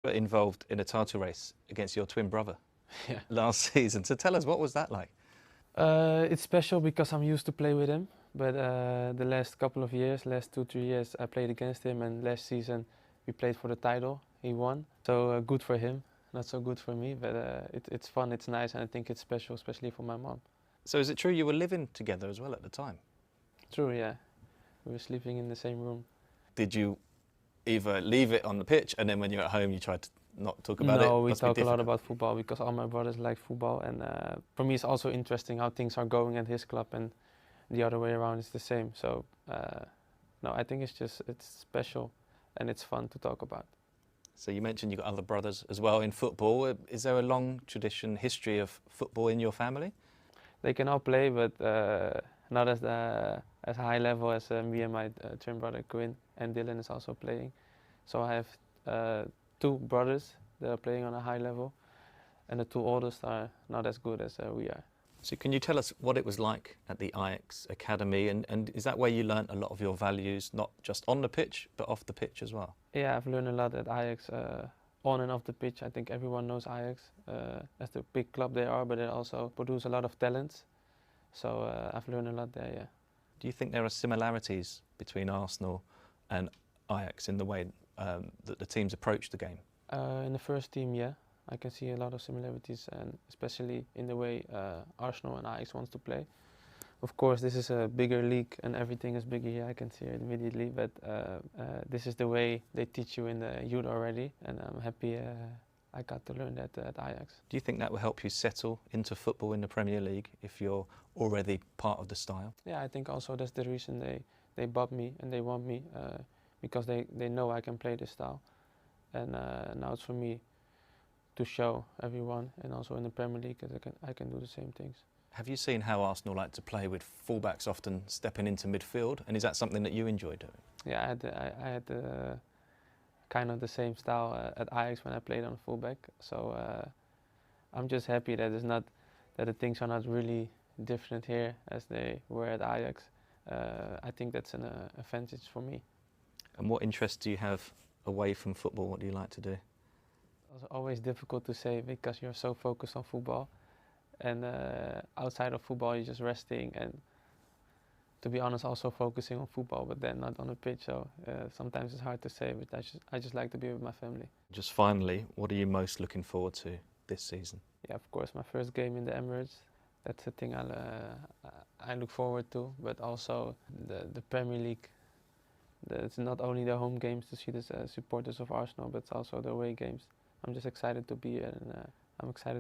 Were involved in a title race against your twin brother Yeah. last season. So tell us, what was that like? It's special because I'm used to play with him, but the last couple of years, last 2, 3 years, I played against him, and last season we played for the title. He won, so good for him. Not so good for me, but it's fun, it's nice, and I think it's special, especially for my mom. So is it true you were living together as well at the time? True, yeah. We were sleeping in the same room. Did you either leave it on the pitch and then when you're at home you tried to not talk about it? No, we Must be talk a lot difficult. about football because all my brothers like football, and for me it's also interesting how things are going at his club, and the other way around is the same. So no, I think it's special and it's fun to talk about. So you mentioned you've got other brothers as well in football. Is there a long tradition, history of football in your family? They can all play, but not as high level as me and my twin brother Quinn, and Dylan is also playing. So I have 2 brothers that are playing on a high level, and the 2 oldest are not as good as we are. So can you tell us what it was like at the Ajax Academy, and is that where you learnt a lot of your values, not just on the pitch, but off the pitch as well? Yeah, I've learned a lot at Ajax, on and off the pitch. I think everyone knows Ajax as the big club they are, but they also produce a lot of talents. So I've learned a lot there, yeah. Do you think there are similarities between Arsenal and Ajax in the way that the teams approach the game? In the first team, yeah, I can see a lot of similarities, and especially in the way Arsenal and Ajax wants to play. Of course, this is a bigger league and everything is bigger here, I can see it immediately, but this is the way they teach you in the youth already, and I'm happy I got to learn that at Ajax. Do you think that will help you settle into football in the Premier League if you're already part of the style? Yeah, I think also that's the reason they bought me and they want me, because they know I can play this style. And now it's for me to show everyone, and also in the Premier League, that I can do the same things. Have you seen how Arsenal like to play with fullbacks often stepping into midfield, and is that something that you enjoy doing? Yeah, I had kind of the same style at Ajax when I played on fullback. So I'm just happy that the things are not really different here as they were at Ajax. I think that's an advantage for me. And what interests do you have away from football? What do you like to do? It's always difficult to say because you're so focused on football, and outside of football you're just resting, and to be honest also focusing on football, but then not on the pitch. So sometimes it's hard to say, but I just like to be with my family. Just finally, what are you most looking forward to this season? Yeah, of course, my first game in the Emirates. That's the thing I look forward to, but also the Premier League. It's not only the home games to see the supporters of Arsenal, but it's also the away games. I'm just excited to be here, and I'm excited